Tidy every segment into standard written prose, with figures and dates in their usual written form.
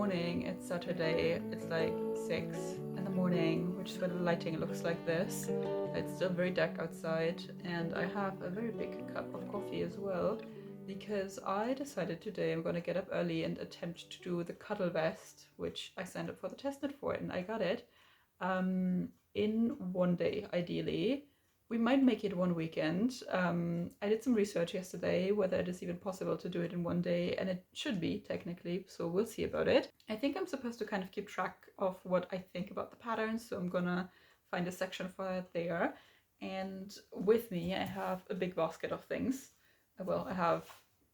morning. It's Saturday. It's like 6 in the morning, which is why the lighting looks like this. It's still very dark outside, and I have a very big cup of coffee as well, because I decided today I'm going to get up early and attempt to do the cuddle vest, which I signed up for the testnet for, and I got it in one day, ideally. We might make it one weekend. I did some research yesterday whether it is even possible to do it in one day, and it should be technically, so we'll see about it. I think I'm supposed to kind of keep track of what I think about the patterns, so I'm gonna find a section for that there. And with me I have a big basket of things. Well, I have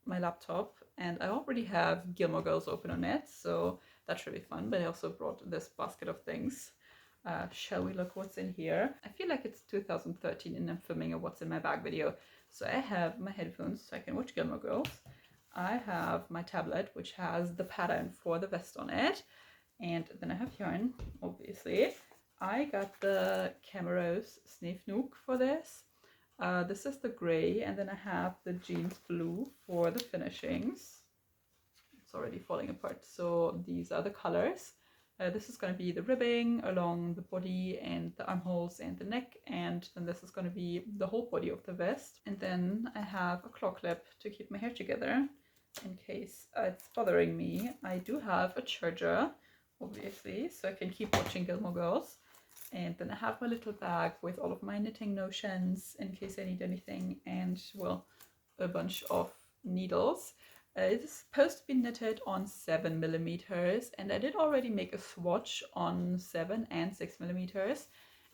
my laptop, and I already have Gilmore Girls open on it, so that should be fun, but I also brought this basket of things. Shall we look what's in here? I feel like it's 2013 and I'm filming a what's in my bag video. So I have my headphones so I can watch Gilmore Girls. I have my tablet, which has the pattern for the vest on it. And then I have yarn, obviously. I got the Camarose snefnug for this. This is the gray, and then I have the jeans blue for the finishings. It's already falling apart. So these are the colors. This is going to be the ribbing along the body and the armholes and the neck, and then this is going to be the whole body of the vest. And then I have a claw clip to keep my hair together in case it's bothering me. I do have a charger, obviously, so I can keep watching Gilmore Girls. And then I have my little bag with all of my knitting notions in case I need anything, and well, a bunch of needles. It is supposed to be knitted on 7mm, and I did already make a swatch on 7 and 6mm,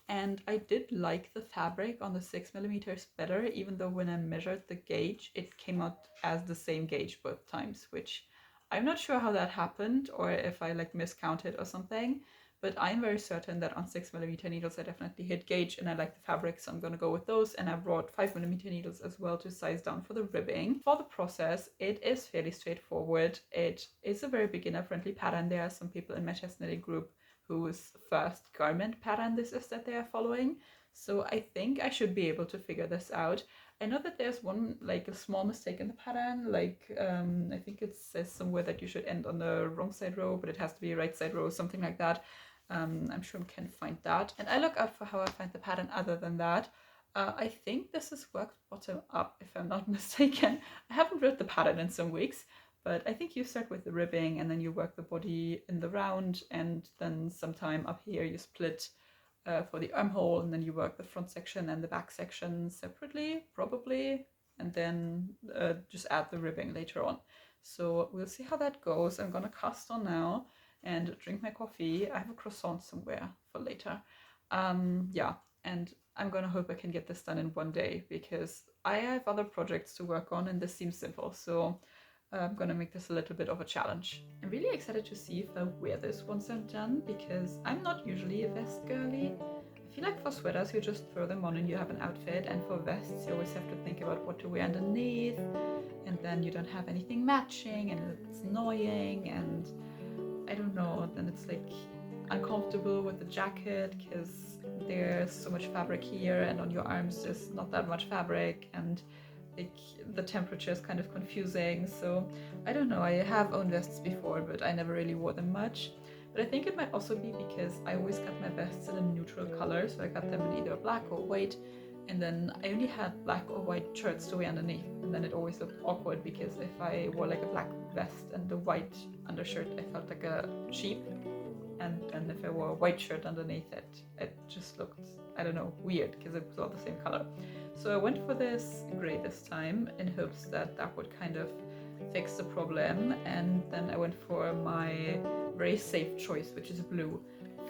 and I did like the fabric on the 6mm better, even though when I measured the gauge it came out as the same gauge both times, which I'm not sure how that happened, or if I like miscounted or something. But I'm very certain that on 6mm needles I definitely hit gauge, and I like the fabric, so I'm going to go with those. And I brought 5mm needles as well to size down for the ribbing. For the process, it is fairly straightforward. It is a very beginner friendly pattern. There are some people in my chest knitting group whose first garment pattern this is that they are following. So I think I should be able to figure this out. I know that there's one, like a small mistake in the pattern, like I think it says somewhere that you should end on the wrong side row, but it has to be right side row, something like that. I'm sure I can find that. And I look out for how I find the pattern other than that. I think this is worked bottom up, if I'm not mistaken. I haven't read the pattern in some weeks, but I think you start with the ribbing and then you work the body in the round, and then sometime up here you split for the armhole, and then you work the front section and the back section separately, probably, and then just add the ribbing later on. So we'll see how that goes. I'm gonna cast on now and drink my coffee. I have a croissant somewhere for later. Yeah, and I'm gonna hope I can get this done in one day, because I have other projects to work on and this seems simple, so I'm gonna make this a little bit of a challenge. I'm really excited to see if I wear this once I'm done, because I'm not usually a vest girly. I feel like for sweaters you just throw them on and you have an outfit, and for vests you always have to think about what to wear underneath, and then you don't have anything matching and it's annoying, and I don't know, then it's like uncomfortable with the jacket because there's so much fabric here, and on your arms there's not that much fabric, and like the temperature is kind of confusing. So I don't know, I have owned vests before, but I never really wore them much. But I think it might also be because I always got my vests in a neutral color, so I got them in either black or white, and then I only had black or white shirts to wear underneath, and then it always looked awkward because if I wore like a black vest and a white undershirt I felt like a sheep, and if I wore a white shirt underneath it just looked, I don't know, weird because it was all the same color. So I went for this gray this time in hopes that that would kind of fix the problem, and then I went for my very safe choice, which is blue,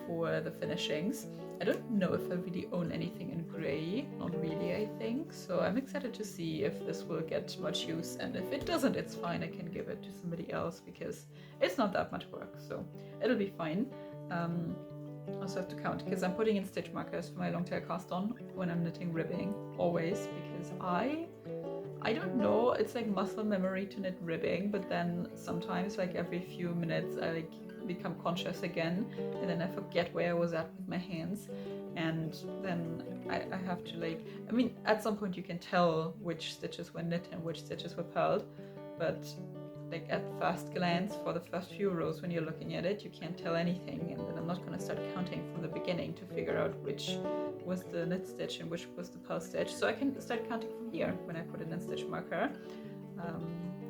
for the finishings. I don't know if I really own anything in grey, not really I think, so I'm excited to see if this will get much use, and if it doesn't it's fine, I can give it to somebody else because it's not that much work, so it'll be fine. I also have to count because I'm putting in stitch markers for my long tail cast on when I'm knitting ribbing, always, because I don't know, it's like muscle memory to knit ribbing, but then sometimes like every few minutes I like become conscious again, and then I forget where I was at with my hands, and then I have to like, I mean at some point you can tell which stitches were knit and which stitches were purled, but like at first glance for the first few rows when you're looking at it, you can't tell anything, and then I'm not going to start counting from the beginning to figure out which was the knit stitch and which was the purl stitch. So I can start counting from here when I put an in stitch marker.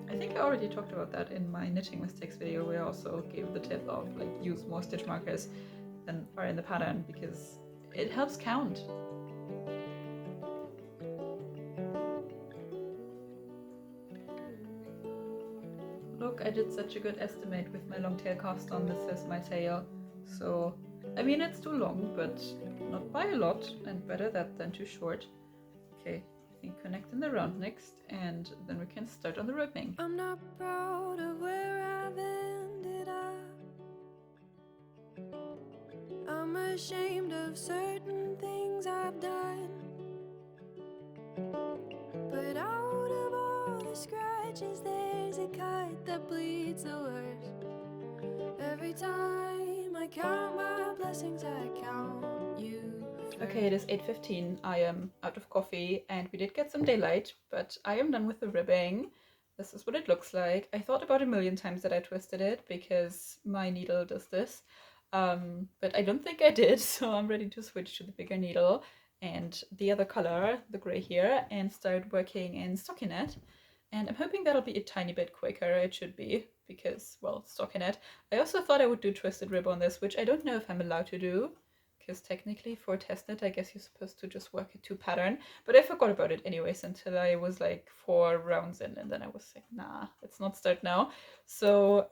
I think I already talked about that in my knitting mistakes video, where I also gave the tip of like use more stitch markers than are in the pattern because it helps count. Look, I did such a good estimate with my long tail cast on. This is my tail, so I mean it's too long, but not by a lot, and better that than too short. Okay, I think connect in the round next, and then we can start on the ribbing. I'm not proud of where I've ended up. I'm ashamed of certain things I've done. But out of all the scratches, there's a cut that bleeds the worst. Every time I count my blessings, I count you. Okay, it is 8:15. I am out of coffee, and we did get some daylight, but I am done with the ribbing. This is what it looks like. I thought about a million times that I twisted it because my needle does this, but I don't think I did, so I'm ready to switch to the bigger needle and the other color, the gray here, and start working in stockinette. And I'm hoping that'll be a tiny bit quicker. It should be, because, well, stockinette. I also thought I would do twisted rib on this, which I don't know if I'm allowed to do, because technically for test knit I guess you're supposed to just work a 2 pattern, but I forgot about it anyways until I was like 4 rounds in, and then I was like, nah, let's not start now. So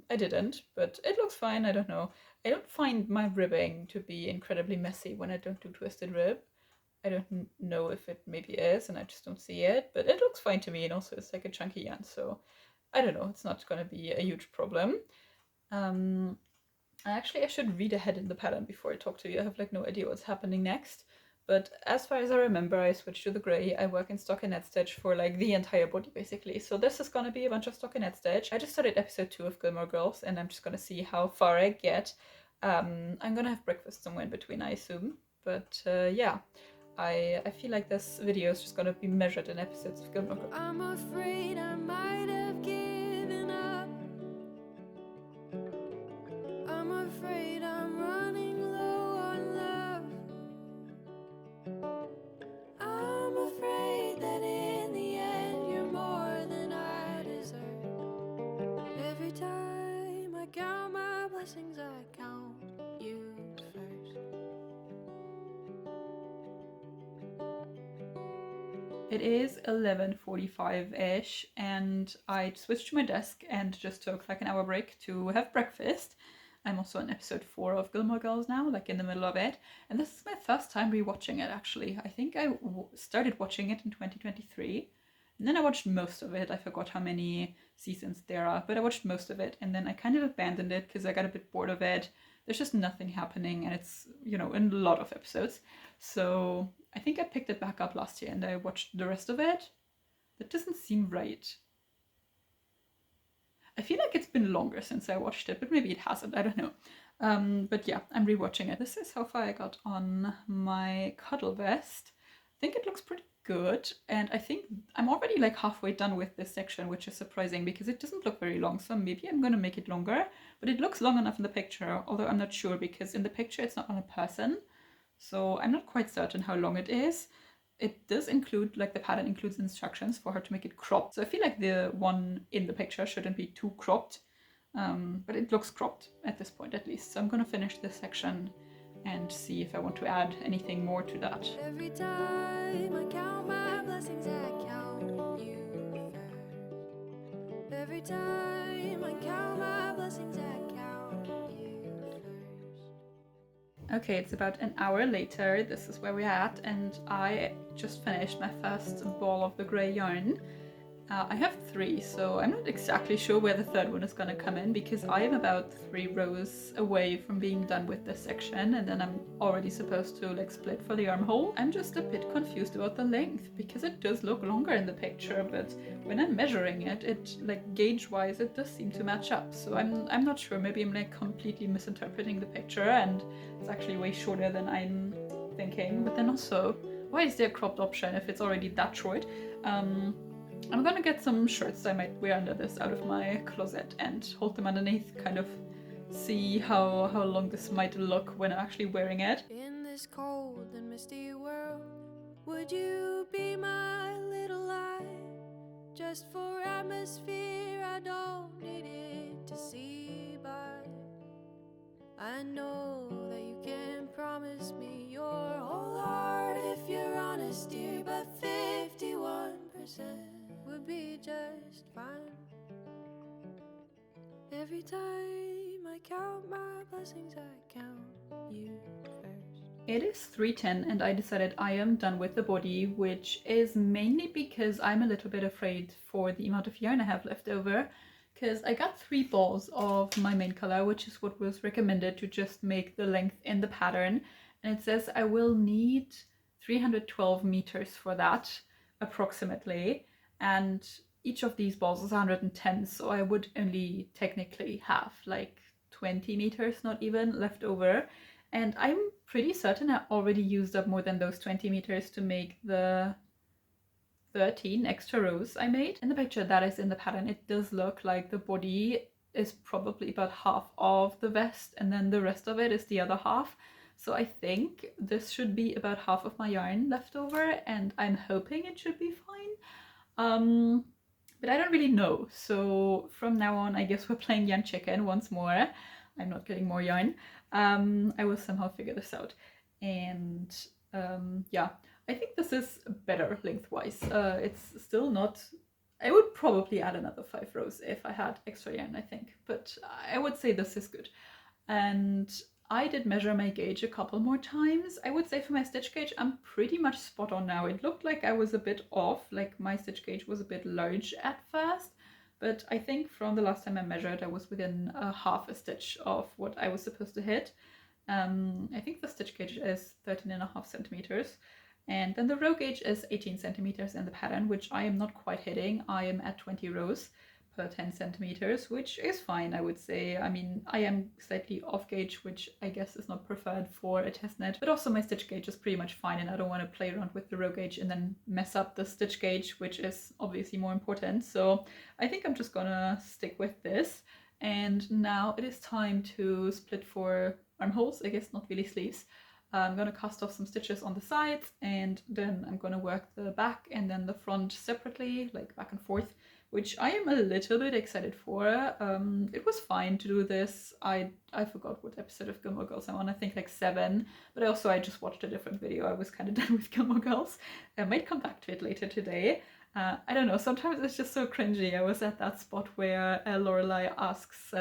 I didn't, but it looks fine. I don't know, I don't find my ribbing to be incredibly messy when I don't do twisted rib. I don't know if it maybe is and I just don't see it, but it looks fine to me, and also it's like a chunky yarn, so I don't know, it's not going to be a huge problem. Actually, I should read ahead in the pattern before I talk to you. I have like no idea what's happening next. But as far as I remember, I switched to the gray. I work in stockinette stitch for like the entire body basically. So this is gonna be a bunch of stockinette stitch. I just started episode 2 of Gilmore Girls, and I'm just gonna see how far I get. I'm gonna have breakfast somewhere in between, I assume. But yeah, I feel like this video is just gonna be measured in episodes of Gilmore Girls. I'm afraid I might have given up. I'm afraid I'm running low on love. I'm afraid that in the end you're more than I deserve. Every time I count my blessings, I count you first. It is 11:45-ish, and I switched to my desk and just took like an hour break to have breakfast. I'm also on episode 4 of Gilmore Girls now, like in the middle of it, and this is my first time rewatching it actually. I think I started watching it in 2023, and then I watched most of it. I forgot how many seasons there are, but I watched most of it, and then I kind of abandoned it because I got a bit bored of it. There's just nothing happening, and it's, you know, in a lot of episodes. So I think I picked it back up last year and I watched the rest of it. That doesn't seem right. I feel like it's been longer since I watched it, but maybe it hasn't, I don't know. But yeah, I'm rewatching it. This is how far I got on my cuddle vest. I think it looks pretty good, and I think I'm already like halfway done with this section, which is surprising because it doesn't look very long, so maybe I'm gonna make it longer, but it looks long enough in the picture, although I'm not sure because in the picture it's not on a person, so I'm not quite certain how long it is. It does include, like the pattern includes instructions for her to make it cropped, so I feel like the one in the picture shouldn't be too cropped, but it looks cropped at this point at least, so I'm gonna finish this section and see if I want to add anything more to that. Every time I count my blessings, I count you first. Every time I count my blessings, I count you first. Okay, it's about an hour later. This is where we're at, and I just finished my first ball of the grey yarn. I have 3, so I'm not exactly sure where the third one is gonna come in because I am about 3 rows away from being done with this section, and then I'm already supposed to like split for the armhole. I'm just a bit confused about the length because it does look longer in the picture, but when I'm measuring it, it like gauge-wise it does seem to match up. So I'm not sure. Maybe I'm like completely misinterpreting the picture and it's actually way shorter than I'm thinking. But then also, why is there a cropped option if it's already that short? I'm gonna get some shirts I might wear under this out of my closet and hold them underneath, kind of see how long this might look when I'm actually wearing it. In this cold and misty world, would you be my little light? Just for atmosphere, I don't need it to see by. I know that you can promise me your whole heart if you're honest, dear, but 51% would be just fine. Every time I count my blessings, I count you first. It is 3:10 and I decided I am done with the body, which is mainly because I'm a little bit afraid for the amount of yarn I have left over, because I got 3 balls of my main color, which is what was recommended to just make the length in the pattern, and it says I will need 312 meters for that approximately, and each of these balls is 110, so I would only technically have like 20 meters, not even, left over. And I'm pretty certain I already used up more than those 20 meters to make the 13 extra rows I made. In the picture that is in the pattern, it does look like the body is probably about half of the vest and then the rest of it is the other half. So I think this should be about half of my yarn left over, and I'm hoping it should be fine. But I don't really know. So from now on, I guess we're playing yarn chicken once more. I'm not getting more yarn. I will somehow figure this out. And yeah, I think this is better lengthwise. It's still not... I would probably add another 5 rows if I had extra yarn, I think. But I would say this is good. And I did measure my gauge a couple more times. I would say for my stitch gauge, I'm pretty much spot on now. It looked like I was a bit off, like my stitch gauge was a bit large at first. But I think from the last time I measured, I was within half a stitch of what I was supposed to hit. I think the stitch gauge is 13.5 centimeters. And then the row gauge is 18 centimeters in the pattern, which I am not quite hitting. I am at 20 rows per 10 centimeters, which is fine, I would say. I mean, I am slightly off gauge, which I guess is not preferred for a test knit, but also my stitch gauge is pretty much fine, and I don't want to play around with the row gauge and then mess up the stitch gauge, which is obviously more important. So I think I'm just gonna stick with this. And now it is time to split for armholes, I guess not really sleeves. I'm gonna cast off some stitches on the sides, and then I'm gonna work the back and then the front separately, like back and forth, which I am a little bit excited for. It was fine to do this. I forgot what episode of Gilmore Girls I'm on, I think like 7, but I just watched a different video. I was kind of done with Gilmore Girls. I might come back to it later today. I don't know, sometimes it's just so cringy. I was at that spot where Lorelai asks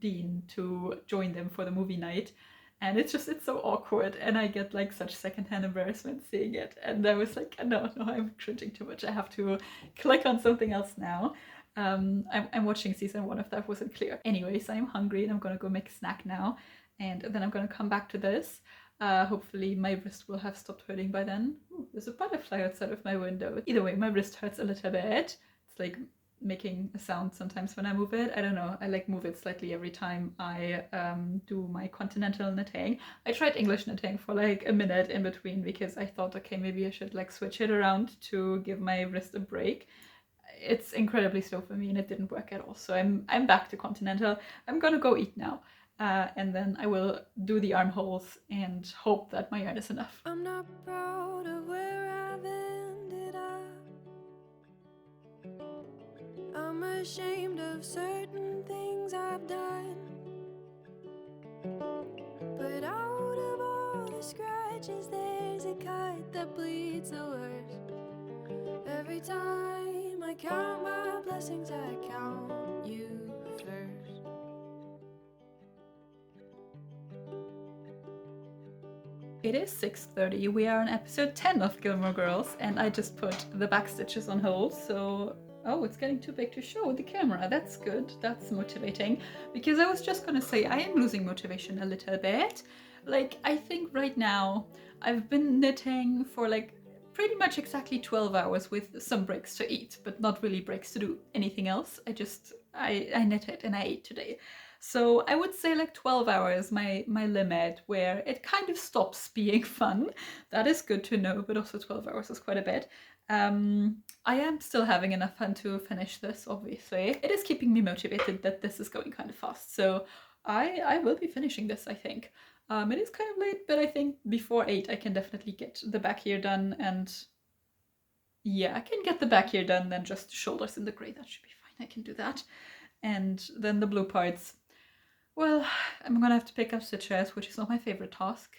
Dean to join them for the movie night, and it's so awkward, and I get like such secondhand embarrassment seeing it, and I was like, no, I'm cringing too much. I have to click on something else now. I'm watching season 1 if that wasn't clear. Anyways, I'm hungry and I'm gonna go make a snack now, and then I'm gonna come back to this. Hopefully my wrist will have stopped hurting by then. Ooh, there's a butterfly outside of my window. Either way, my wrist hurts a little bit. It's like making a sound sometimes when I move it. I don't know, I like move it slightly every time I do my continental knitting. I tried English knitting for like a minute in between because I thought, okay, maybe I should like switch it around to give my wrist a break. It's incredibly slow for me and it didn't work at all. So I'm back to continental. I'm gonna go eat now. And then I will do the armholes and hope that my yarn is enough. I'm not proud of where I've ended up. I'm ashamed of certain things I've done. But out of all the scratches, there's a cut that bleeds the worst. Every time I count my blessings, I count you first. It is 6:30. We are on episode 10 of Gilmore Girls, and I just put the back stitches on hold, so... Oh, it's getting too big to show with the camera. That's good. That's motivating. Because I was just gonna say, I am losing motivation a little bit. Like, I think right now, I've been knitting for like pretty much exactly 12 hours with some breaks to eat, but not really breaks to do anything else. I knitted and I ate today. So I would say like 12 hours, my limit, where it kind of stops being fun. That is good to know, but also 12 hours is quite a bit. I am still having enough fun to finish this, obviously. It is keeping me motivated that this is going kind of fast, so I will be finishing this, I think. It is kind of late, but I think before 8 I can definitely get the back here done, and yeah, I can get the back here done, then just shoulders in the grey, that should be fine, I can do that. And then the blue parts, well, I'm gonna have to pick up stitches, which is not my favorite task.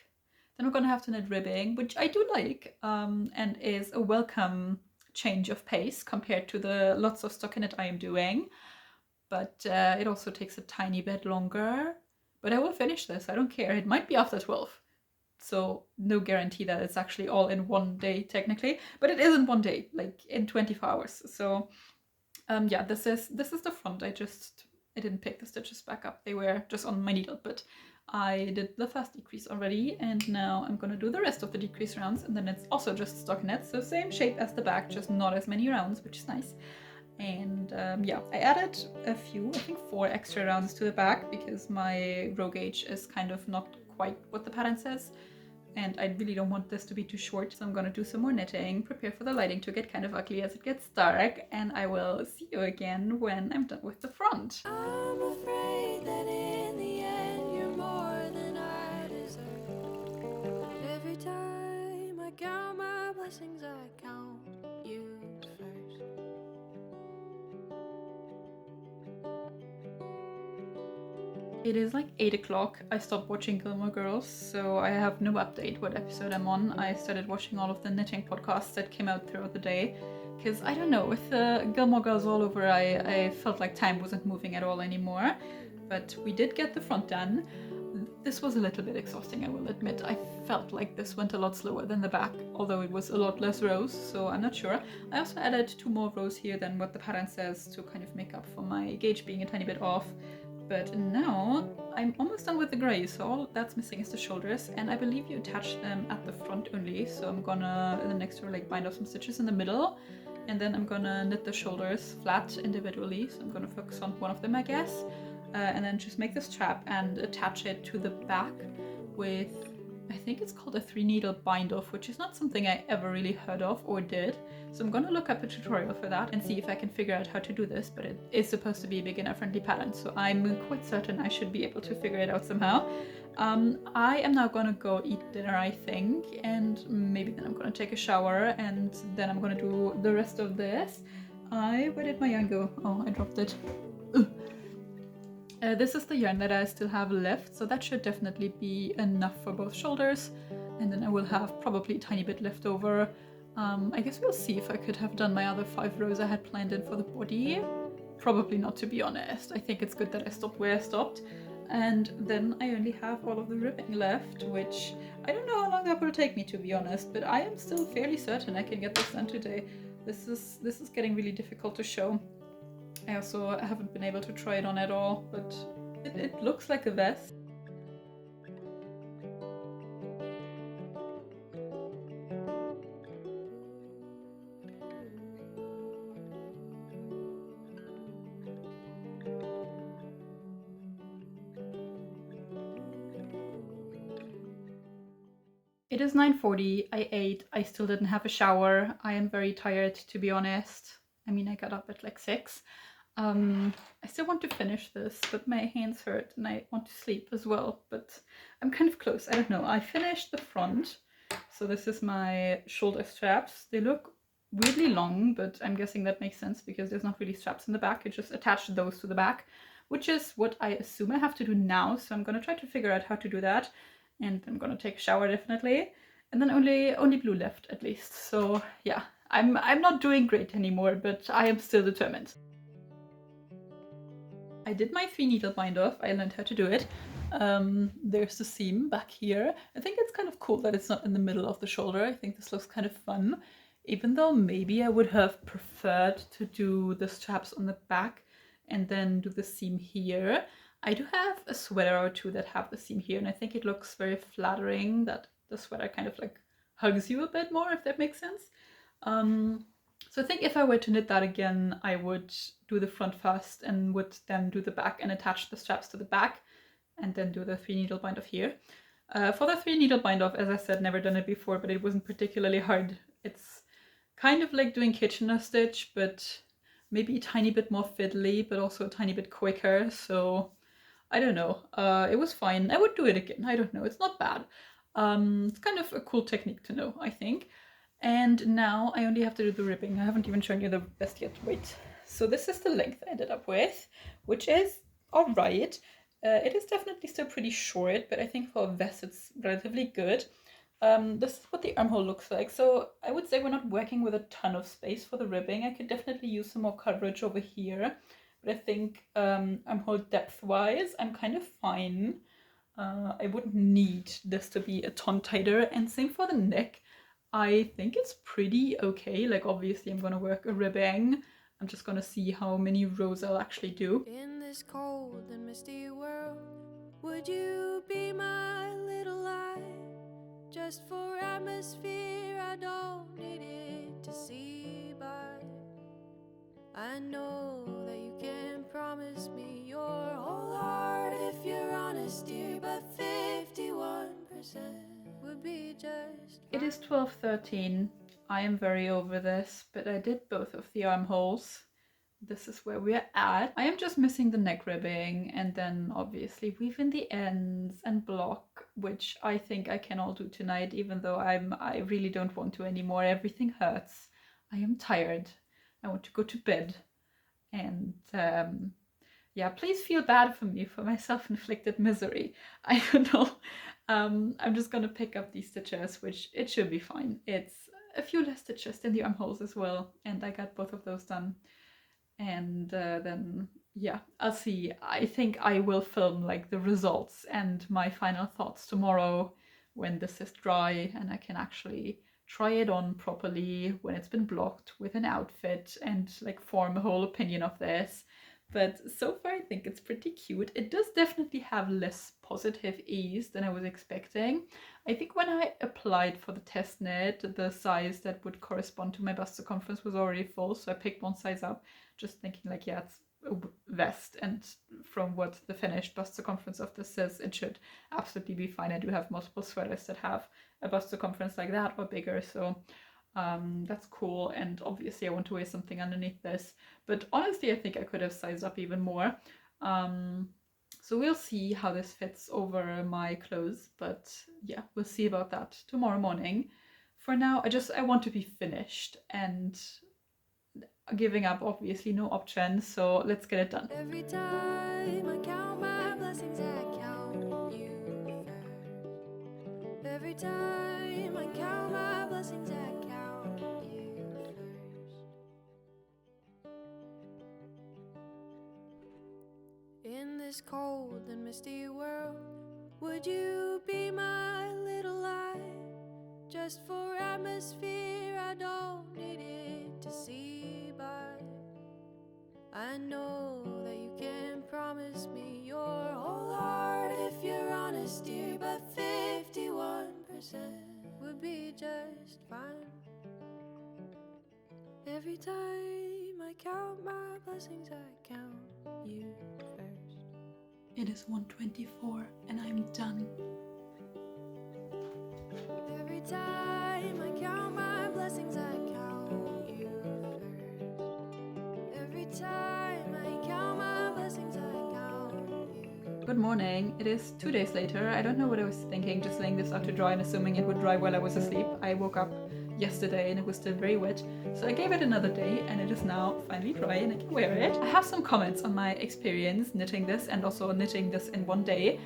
Then we're gonna have to knit ribbing, which I do like, and is a welcome change of pace compared to the lots of stockinette I am doing. But it also takes a tiny bit longer. But I will finish this, I don't care. It might be after 12. So no guarantee that it's actually all in one day technically, but it is in one day, like in 24 hours. So yeah, this is the front. I didn't pick the stitches back up. They were just on my needle, but I did the first decrease already, and now I'm gonna do the rest of the decrease rounds, and then it's also just stockinette, so same shape as the back, just not as many rounds, which is nice. And yeah, I added a few, I think 4 extra rounds to the back because my row gauge is kind of not quite what the pattern says, and I really don't want this to be too short, so I'm gonna do some more knitting, prepare for the lighting to get kind of ugly as it gets dark, and I will see you again when I'm done with the front. I'm afraid that in the end you're more than I deserve. Every time I count my blessings, I count you first. It is like 8 o'clock. I stopped watching Gilmore Girls, so I have no update what episode I'm on. I started watching all of the knitting podcasts that came out throughout the day, because I don't know, with Gilmore Girls all over, I felt like time wasn't moving at all anymore. But we did get the front done. This was a little bit exhausting, I will admit. I felt like this went a lot slower than the back, although it was a lot less rows, so I'm not sure. I also added 2 more rows here than what the pattern says to kind of make up for my gauge being a tiny bit off. But now I'm almost done with the grey, so all that's missing is the shoulders, and I believe you attach them at the front only, so I'm gonna, in the next row, like bind off some stitches in the middle, and then I'm gonna knit the shoulders flat individually, so I'm gonna focus on one of them, I guess, and then just make this strap and attach it to the back with, I think it's called a 3-needle bind off, which is not something I ever really heard of or did. So I'm gonna look up a tutorial for that and see if I can figure out how to do this, but it is supposed to be a beginner friendly pattern, so I'm quite certain I should be able to figure it out somehow. I am now gonna go eat dinner, I think, and maybe then I'm gonna take a shower, and then I'm gonna do the rest of this. Where did my yarn go? Oh, I dropped it. This is the yarn that I still have left, so that should definitely be enough for both shoulders, and then I will have probably a tiny bit left over. I guess we'll see if I could have done my other 5 rows I had planned in for the body. Probably not, to be honest. I think it's good that I stopped where I stopped. And then I only have all of the ribbing left, which I don't know how long that will take me, to be honest, but I am still fairly certain I can get this done today. This is getting really difficult to show. I also haven't been able to try it on at all, but it looks like a vest. It is 9:40, I ate, I still didn't have a shower. I am very tired, to be honest. I mean, I got up at like 6. I still want to finish this, but my hands hurt and I want to sleep as well, but I'm kind of close. I don't know. I finished the front, so this is my shoulder straps. They look weirdly long, but I'm guessing that makes sense because there's not really straps in the back. You just attach those to the back, which is what I assume I have to do now, so I'm gonna try to figure out how to do that, and I'm gonna take a shower definitely, and then only blue left at least. So yeah, I'm not doing great anymore, but I am still determined. I did my 3-needle bind off. I learned how to do it. There's the seam back here. I think it's kind of cool that it's not in the middle of the shoulder. I think this looks kind of fun, even though maybe I would have preferred to do the straps on the back and then do the seam here. I do have a sweater or 2 that have the seam here, and I think it looks very flattering that the sweater kind of like hugs you a bit more, if that makes sense. So I think if I were to knit that again, I would do the front first and would then do the back and attach the straps to the back and then do the 3-needle bind off here. For the 3-needle bind off, as I said, never done it before, but it wasn't particularly hard. It's kind of like doing Kitchener stitch, but maybe a tiny bit more fiddly, but also a tiny bit quicker. So I don't know. It was fine. I would do it again. I don't know. It's not bad. It's kind of a cool technique to know, I think. And now I only have to do the ribbing. I haven't even shown you the vest yet. Wait. So this is the length I ended up with, which is all right. It is definitely still pretty short, but I think for a vest it's relatively good. This is what the armhole looks like. So I would say we're not working with a ton of space for the ribbing. I could definitely use some more coverage over here, but I think armhole depth-wise, I'm kind of fine. I wouldn't need this to be a ton tighter, and same for the neck. I think it's pretty okay. Like obviously I'm gonna work a ribbing. I'm just gonna see how many rows I'll actually do. In this cold and misty world, would you be my little light? Just for atmosphere, I don't need it to see by. I know that you can promise me your whole heart if you're honest, dear, but 51% would be just It is 12:13. I am very over this, but I did both of the armholes. This is where we're at. I am just missing the neck ribbing, and then obviously weave in the ends and block, which I think I can all do tonight, even though I really don't want to anymore. Everything hurts. I am tired. I want to go to bed. And yeah, please feel bad for me for my self-inflicted misery. I don't know. I'm just gonna pick up these stitches, which it should be fine. It's a few less stitches in the armholes as well, and I got both of those done. And then yeah, I'll see. I think I will film like the results and my final thoughts tomorrow when this is dry and I can actually try it on properly when it's been blocked with an outfit and like form a whole opinion of this. But so far I think it's pretty cute. It does definitely have less positive ease than I was expecting. I think when I applied for the test knit, the size that would correspond to my bust circumference was already full, so I picked one size up, just thinking like, yeah, it's a vest, and from what the finished bust circumference of this says, it should absolutely be fine. I do have multiple sweaters that have a bust circumference like that or bigger, so that's cool. And obviously I want to wear something underneath this, but honestly I think I could have sized up even more. So we'll see how this fits over my clothes, but yeah, we'll see about that tomorrow morning. For now I want to be finished, and giving up obviously no option, so let's get it done. every time I count my blessings, I count you first. Every time I count my blessings, I count you first. In this cold and misty world, would you be my little light? Just for atmosphere, I don't need it to see by. I know that you can promise me your whole heart if you're honest, dear, but 51% would be just fine. Every time I count my blessings, I count you first. It is 1:24 and I'm done. Every time I count my blessings, I count you first. Every time I count my blessings, I count you. Good morning. It is 2 days later. I don't know what I was thinking, just laying this out to dry and assuming it would dry while I was asleep. I woke up yesterday and it was still very wet, so I gave it another day and it is now finally dry and I can wear it. I have some comments on my experience knitting this and also knitting this in one day.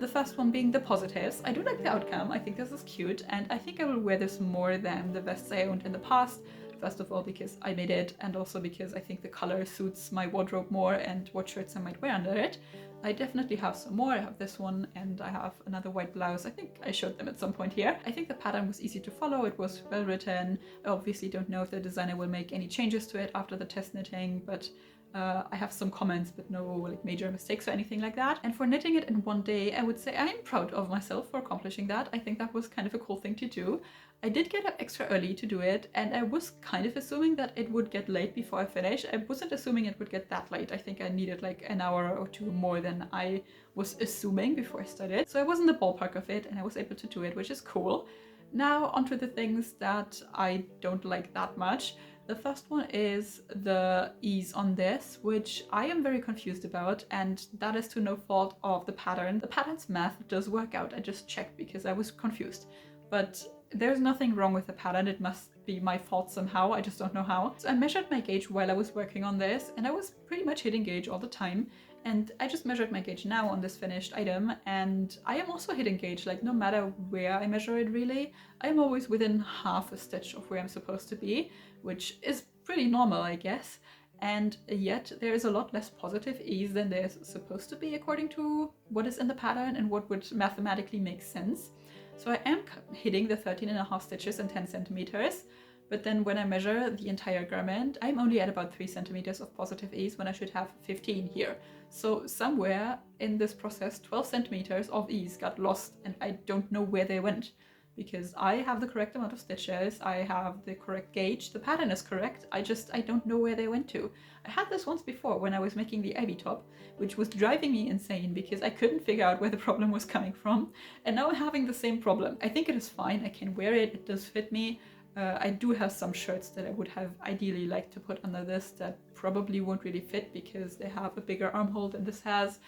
The first one being the positives. I do like the outcome. I think this is cute, and I think I will wear this more than the vests I owned in the past. First of all because I made it, and also because I think the color suits my wardrobe more and what shirts I might wear under it. I definitely have some more. I have this one and I have another white blouse. I think I showed them at some point here. I think the pattern was easy to follow. It was well written. I obviously don't know if the designer will make any changes to it after the test knitting, but I have some comments, but no like major mistakes or anything like that. And for knitting it in one day, I would say I'm proud of myself for accomplishing that. I think that was kind of a cool thing to do. I did get up extra early to do it, and I was kind of assuming that it would get late before I finish. I wasn't assuming it would get that late. I think I needed like an hour or two more than I was assuming before I started. So I was in the ballpark of it and I was able to do it, which is cool. Now onto the things that I don't like that much. The first one is the ease on this, which I am very confused about, and that is to no fault of the pattern. The pattern's math does work out. I just checked because I was confused. But there's nothing wrong with the pattern. It must be my fault somehow. I just don't know how. So I measured my gauge while I was working on this, and I was pretty much hitting gauge all the time. And I just measured my gauge now on this finished item, and I am also hitting gauge, like no matter where I measure it really, I am always within half a stitch of where I'm supposed to be, which is pretty normal, I guess. And yet there is a lot less positive ease than there's supposed to be according to what is in the pattern and what would mathematically make sense. So I am hitting the 13.5 stitches and 10 centimeters. But then when I measure the entire garment, I'm only at about 3 centimeters of positive ease when I should have 15 here. So somewhere in this process, 12 centimeters of ease got lost, and I don't know where they went. Because I have the correct amount of stitches, I have the correct gauge, the pattern is correct, I don't know where they went to. I had this once before when I was making the ivy top, which was driving me insane because I couldn't figure out where the problem was coming from. And now I'm having the same problem. I think it is fine, I can wear it, it does fit me. I do have some shirts that I would have ideally liked to put under this that probably won't really fit because they have a bigger armhole than this has.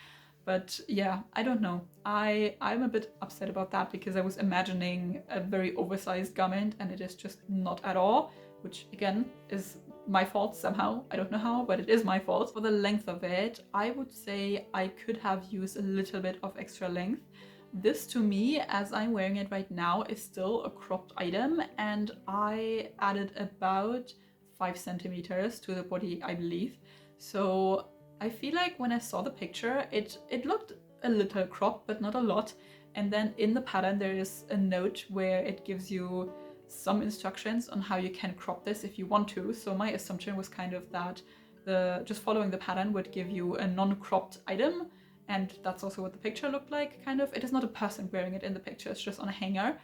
But yeah, I don't know. I'm a bit upset about that because I was imagining a very oversized garment and it is just not at all, which again is my fault somehow. I don't know how, but it is my fault. For the length of it, I would say I could have used a little bit of extra length. This to me, as I'm wearing it right now, is still a cropped item, and I added about 5 centimeters to the body, I believe. So I feel like when I saw the picture, it looked a little cropped, but not a lot. And then in the pattern, there is a note where it gives you some instructions on how you can crop this if you want to. So my assumption was kind of that just following the pattern would give you a non-cropped item. And that's also what the picture looked like, kind of. It is not a person wearing it in the picture, it's just on a hanger.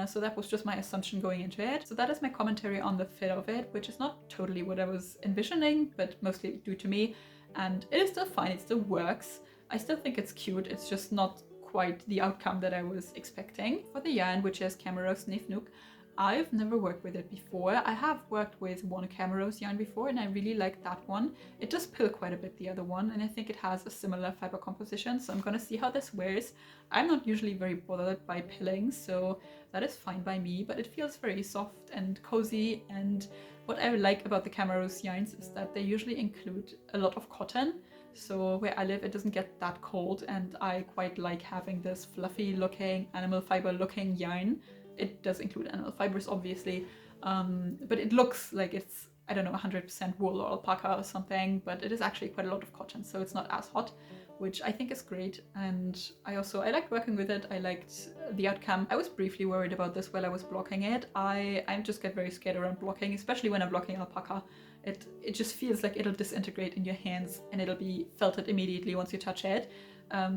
So that was just my assumption going into it. So that is my commentary on the fit of it, which is not totally what I was envisioning, but mostly due to me. And it is still fine, it still works. I still think it's cute, it's just not quite the outcome that I was expecting. For the yarn, which is camarose snefnug, I've never worked with it before. I have worked with one camarose yarn before and I really like that one. It does pill quite a bit, the other one, and I think it has a similar fiber composition, so I'm gonna see how this wears. I'm not usually very bothered by pilling, so that is fine by me, but it feels very soft and cozy. And what I like about the camarose yarns is that they usually include a lot of cotton. So where I live, it doesn't get that cold, and I quite like having this fluffy looking, animal fiber looking yarn. It does include animal fibers, obviously, but it looks like it's, I don't know, 100% wool or alpaca or something, but it is actually quite a lot of cotton, so it's not as hot, which I think is great. And I liked working with it. I liked the outcome. I was briefly worried about this while I was blocking it. I just get very scared around blocking, especially when I'm blocking alpaca. It just feels like it'll disintegrate in your hands and it'll be felted immediately once you touch it.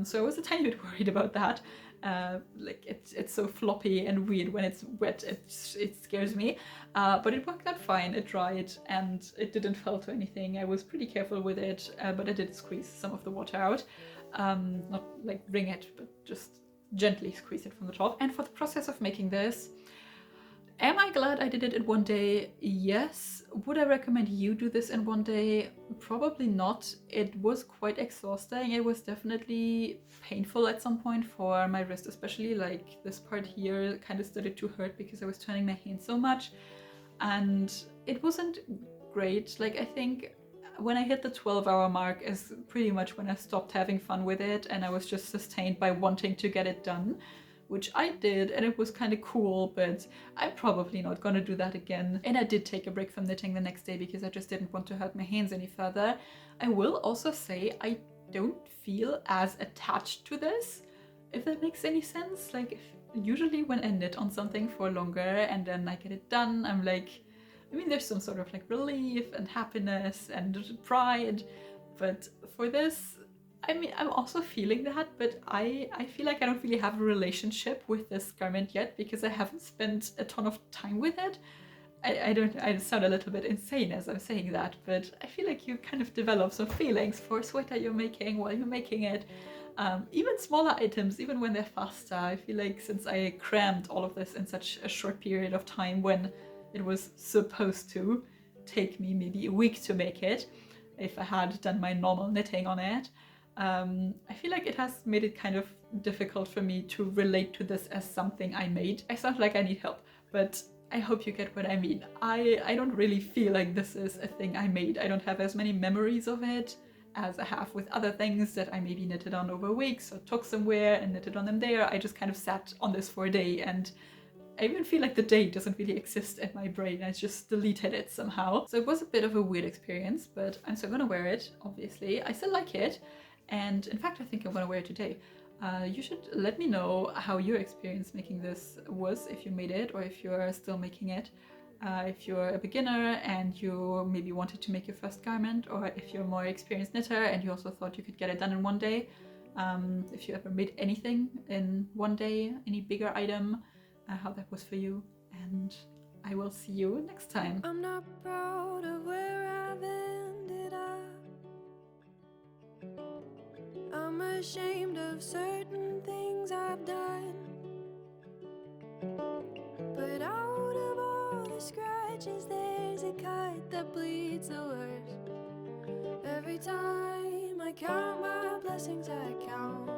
So I was a tiny bit worried about that. Like it's so floppy and weird when it's wet, it scares me. But it worked out fine, it dried and it didn't felt or anything. I was pretty careful with it, but I did squeeze some of the water out. Not like wring it, but just gently squeeze it from the top. And for the process of making this, am I glad I did it in one day? Yes. Would I recommend you do this in one day? Probably not. It was quite exhausting. It was definitely painful at some point for my wrist, especially like this part here kind of started to hurt because I was turning my hand so much. And it wasn't great. Like, I think when I hit the 12-hour mark is pretty much when I stopped having fun with it, and I was just sustained by wanting to get it done, which I did, and it was kind of cool, but I'm probably not gonna do that again. And I did take a break from knitting the next day because I just didn't want to hurt my hands any further. I will also say I don't feel as attached to this, if that makes any sense. Like, usually when I knit on something for longer and then I get it done, I'm like, I mean, there's some sort of like relief and happiness and pride, but for this, I mean, I'm also feeling that, but I feel like I don't really have a relationship with this garment yet because I haven't spent a ton of time with it. I sound a little bit insane as I'm saying that, but I feel like you kind of develop some feelings for a sweater you're making while you're making it. Even smaller items, even when they're faster. I feel like since I crammed all of this in such a short period of time when it was supposed to take me maybe a week to make it, if I had done my normal knitting on it, I feel like it has made it kind of difficult for me to relate to this as something I made. I sound like I need help, but I hope you get what I mean. I don't really feel like this is a thing I made. I don't have as many memories of it as I have with other things that I maybe knitted on over weeks or took somewhere and knitted on them there. I just kind of sat on this for a day, and I even feel like the day doesn't really exist in my brain. I just deleted it somehow. So it was a bit of a weird experience, but I'm still gonna wear it, obviously. I still like it, and in fact I think I'm gonna wear it today. You should let me know how your experience making this was, if you made it or if you're still making it. If you're a beginner and you maybe wanted to make your first garment, or if you're a more experienced knitter and you also thought you could get it done in one day. If you ever made anything in one day, any bigger item, how that was for you. And I will see you next time. I'm not proud of where I've ended up. I'm ashamed of certain things I've done. But out of all the scratches, there's a cut that bleeds the worst. Every time I count my blessings, I count